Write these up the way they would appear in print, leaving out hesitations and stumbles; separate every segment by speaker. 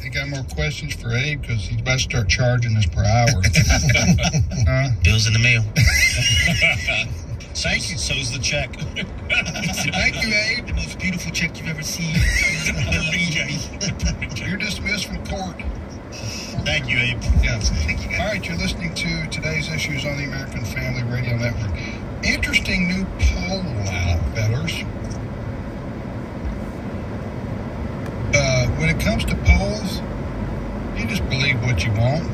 Speaker 1: got more questions for Abe because he's about to start charging us per hour.
Speaker 2: Bills in the mail.
Speaker 3: Thank you. So's the check.
Speaker 1: Thank you, Abe.
Speaker 2: The most beautiful check you've ever seen.
Speaker 1: You're dismissed from court.
Speaker 3: Thank you, Abe.
Speaker 1: Yeah. All right, you're listening to today's issues on the American Family Radio Network. Interesting new poll out, fellas. When it comes to polls, you just believe what you want.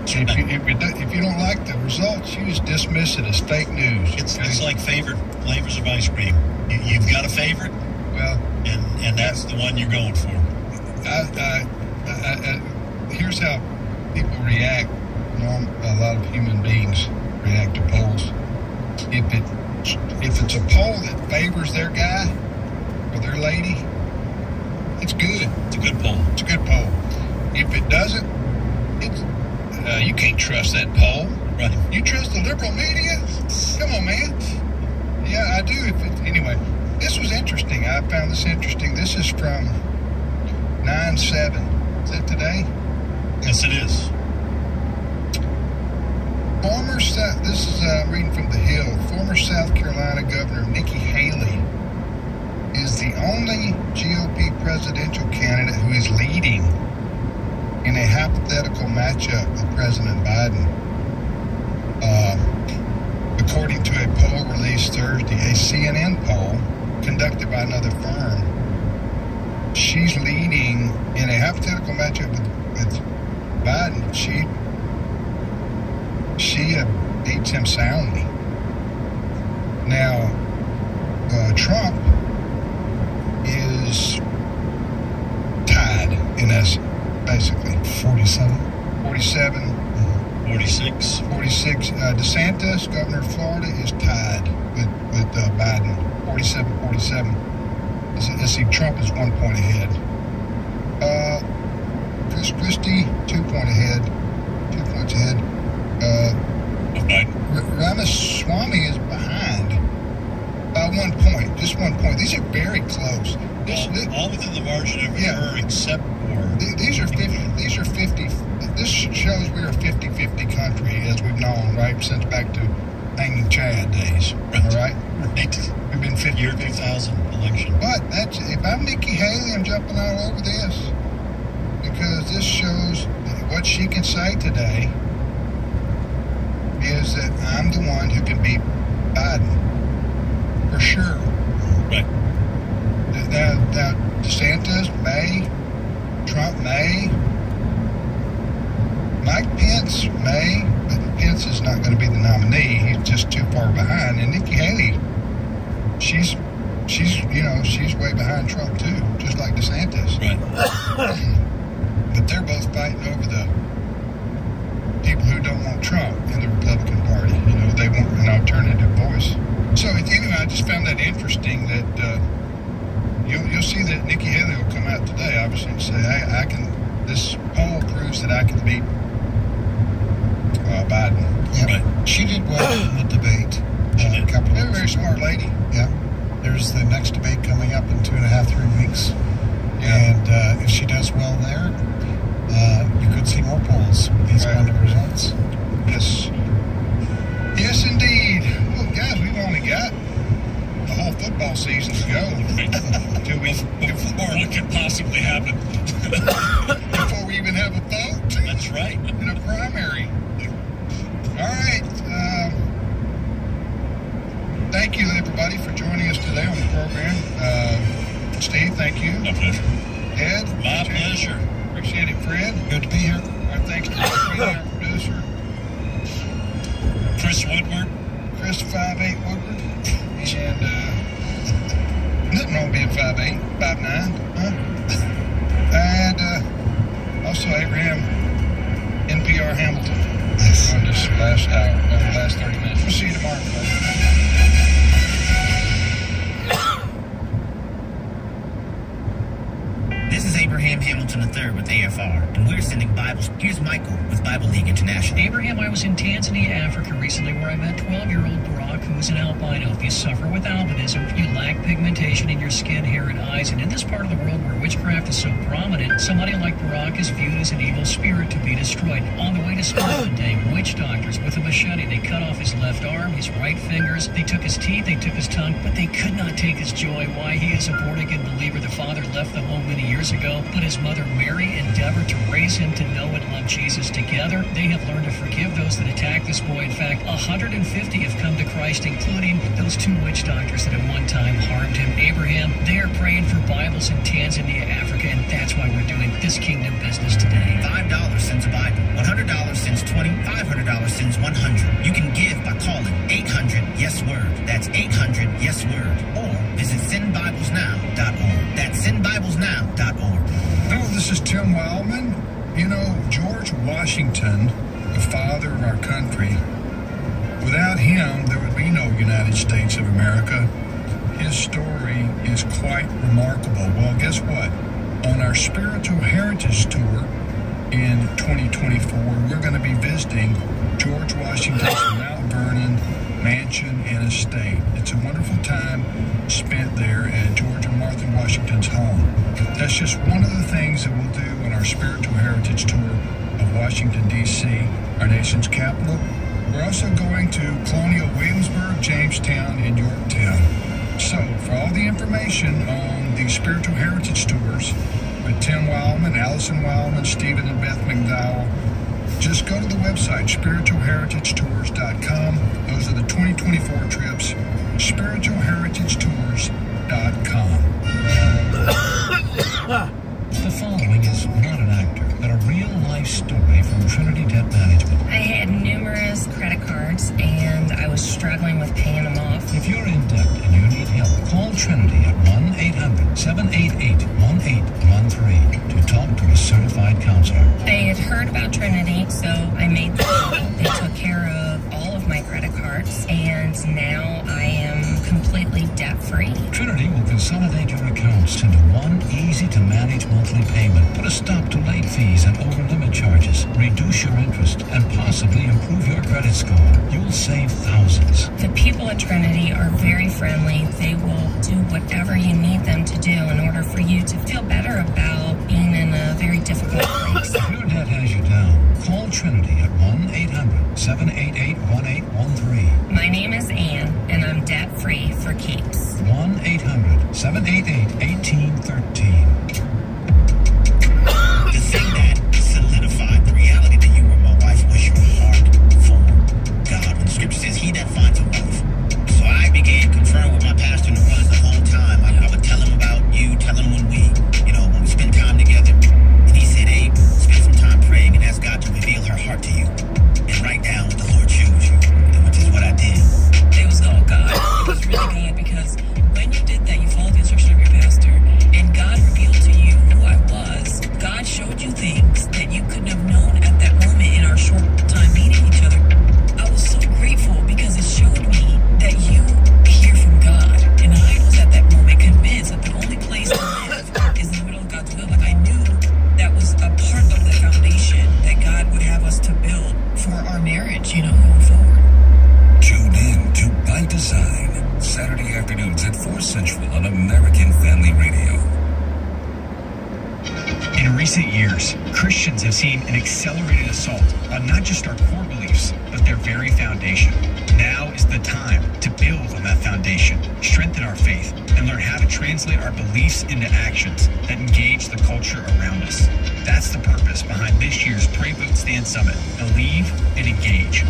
Speaker 1: If you don't like the results, you just dismiss it as fake news.
Speaker 3: It's like favorite flavors of ice cream. You've got a favorite,
Speaker 1: well,
Speaker 3: and that's the one you're going for.
Speaker 1: Here's how people react. A lot of human beings react to polls. If it's a poll that favors their guy or their lady, it's good.
Speaker 3: It's a good poll.
Speaker 1: It's a good poll. If it doesn't, you can't trust that poll.
Speaker 3: Right.
Speaker 1: You trust the liberal media? Come on, man. Yeah, I do. Anyway, this was interesting. I found this interesting. This is from 9/7. Is that today?
Speaker 3: Yes, it is.
Speaker 1: This is reading from The Hill. Former South Carolina Governor Nikki Haley is the only GOP presidential candidate who is leading in a hypothetical matchup with President Biden. According to a poll released Thursday, a CNN poll conducted by another firm, she's leading in a hypothetical matchup with Biden. She beats him soundly. Now, Trump is tied in essence, basically.
Speaker 4: 47.
Speaker 1: 47.
Speaker 3: 46.
Speaker 1: 46. DeSantis, governor of Florida, is tied with Biden. 47. Let's see, Trump is 1 point ahead. Chris Christie, 2 points ahead. 2 points ahead. Ramaswamy is behind by 1 point. Just 1 point. These are very close.
Speaker 3: All within the margin of error except for...
Speaker 1: These are 50. This shows we're a 50-50 country as we've known, right, since back to hanging Chad days. All right?
Speaker 3: Right.
Speaker 1: We've been 50.
Speaker 3: Year 2000 election.
Speaker 1: But if I'm Nikki Haley, I'm jumping all over this because this shows what she can say today is that I'm the one who can beat Biden for sure.
Speaker 3: Right.
Speaker 1: Now DeSantis may, Trump may, Mike Pence may, but Pence is not going to be the nominee. He's just too far behind. And Nikki Haley, she's way behind Trump too, just like DeSantis.
Speaker 3: Right.
Speaker 1: But they're both fighting over the people who don't want Trump in the Republican Party. They want an alternative voice. So anyway, I just found that interesting that you'll see that Nikki Haley will come out today, obviously, and say, I can. This poll proves that I can beat Biden.
Speaker 4: Yeah.
Speaker 3: Right.
Speaker 4: She did well in the debate. A couple of
Speaker 1: Very smart lady.
Speaker 4: Yeah. There's the next debate coming up in 2.5, 3 weeks.
Speaker 1: Yeah.
Speaker 4: And if she does well there, you could see more polls with these kind of results.
Speaker 1: Yes, indeed. Well, guys, we've only got the whole football season to go.
Speaker 3: Before what could possibly happen.
Speaker 1: Before we even have a vote.
Speaker 3: That's right.
Speaker 1: In a primary. All right. Thank you, everybody, for joining us today on the program. Steve, thank you.
Speaker 3: My pleasure.
Speaker 1: Ed.
Speaker 3: My pleasure.
Speaker 1: Appreciate it, Fred.
Speaker 4: Good to be here.
Speaker 1: Our thanks to our producer,
Speaker 3: Chris Woodward.
Speaker 1: Chris 5'8" Woodward. And nothing wrong being 5'8", 5'9", huh? And also Abraham NPR Hamilton on this last hour, the last 30 minutes. We'll see you tomorrow, folks.
Speaker 2: This is Abraham Hamilton Hamilton III with AFR, and we're sending Bibles. Here's Michael with Bible League International.
Speaker 5: Abraham, I was in Tanzania, Africa recently, where I met 12-year-old Barack, who is an albino. If you suffer with albinism, you lack pigmentation in your skin, hair, and eyes, and in this part of the world where witchcraft is so prominent, somebody like Barack is viewed as an evil spirit to be destroyed. On the way to school one day, witch doctors with a machete, they cut off his left arm, his right fingers, they took his teeth, they took his tongue, but they could not take his joy. Why? He is a born-again believer. The father left the home many years ago, but his mother Mary endeavored to raise him to know and love Jesus. Together, they have learned to forgive those that attack this boy. In fact, 150 have come to Christ, including those 2 witch doctors that at one time harmed him. Abraham, they are praying for Bibles in Tanzania, Africa, and that's why we're doing this kingdom business today.
Speaker 2: $5 sends a Bible. $100 sends 20. $500 sends 100. You can give by calling 800-YES-WORD. That's 800-YES-WORD. Or visit sendbiblesnow.org. That's sendbiblesnow.org.
Speaker 1: Hello, this is Tim Wildman. You know, George Washington, the father of our country, without him, there would be no United States of America. His story is quite remarkable. Well, guess what? On our Spiritual Heritage Tour in 2024, we're going to be visiting George Washington's Mount Vernon mansion and estate. It's a wonderful time spent there at George and Martha Washington's home. That's just one of the things that we'll do on our Spiritual Heritage Tour of Washington, D.C., our nation's capital. We're also going to Colonial Williamsburg, Jamestown, and Yorktown. So, for all the information on the Spiritual Heritage Tours with Tim Wildman, Allison Wildman, Stephen and Beth McDowell, just go to the website, spiritualheritagetours.com. Those are the 2024 trips, spiritualheritagetours.com.
Speaker 3: The following is not an actor, but a real-life story from Trinity Debt Management.
Speaker 6: I had numerous credit cards, and I was struggling with paying them off.
Speaker 3: If you're in debt and you need help, call Trinity at 1-800-788-1813 to talk to a certified counselor.
Speaker 6: They had heard about Trinity, so I made the call. They took care of all of my credit cards, and now I am completely debt-free.
Speaker 3: Trinity will consolidate your accounts into one easy-to-manage monthly payment, put a stop to late fees and over-limit charges, reduce your interest, and possibly improve your credit score. You'll save thousands.
Speaker 6: The people at Trinity are very friendly. They will do whatever you need them to do in order for you to feel better about being in a very difficult place.
Speaker 3: If your debt has you down, call Trinity at 1-800-788-1813.
Speaker 6: My name is Ann, and I'm debt-free for keeps.
Speaker 3: 1-800-788-1813.
Speaker 2: The thing that solidified the reality that you were my wife was your heart for God. When the scripture says, he that finds a wife. So I began conferring with my pastor in the runs the whole time. I would tell him about you, tell him when we spend time together. And he said, Abe, spend some time praying and ask God to reveal her heart to you. And write down what the Lord shows you, which is what I did.
Speaker 6: It was all God. It was really God, because when you did that, you followed the instruction of your pastor, and God revealed to you who I was. God showed you things that you couldn't have known at that moment in our short time meeting each other. I was so grateful because it showed me that you hear from God. And I was at that moment convinced that the only place to live is in the middle of God's will. Like, I knew that was a part of the foundation that God would have us to build for our marriage, going forward.
Speaker 7: Tune in to By Design, Saturday afternoons at 4 Central on American Family Radio.
Speaker 8: In recent years, Christians have seen an accelerated assault on not just our core beliefs, but their very foundation. Now is the time to build on that foundation, strengthen our faith, and learn how to translate our beliefs into actions that engage the culture around us. That's the purpose behind this year's Pray Vote Stand Summit. Believe and engage.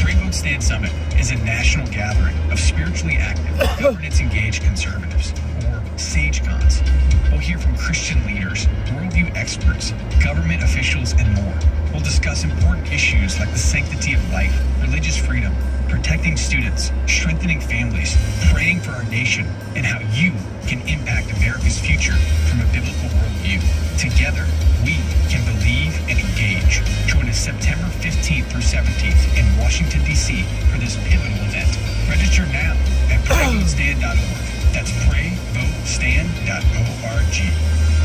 Speaker 8: Pray Vote Stand Summit is a national gathering of spiritually active, governance-engaged conservatives, or SageCons. We'll hear from Christian leaders, worldview experts, government officials, and more. We'll discuss important issues like the sanctity of life, religious freedom, protecting students, strengthening families, praying for our nation, and how you can impact America's future from a biblical worldview. Together, we can believe and engage. Join us September 15th through 17th in Washington, D.C. for this pivotal event. Register now at PrayVoteStand.org. That's PrayVoteStand.org.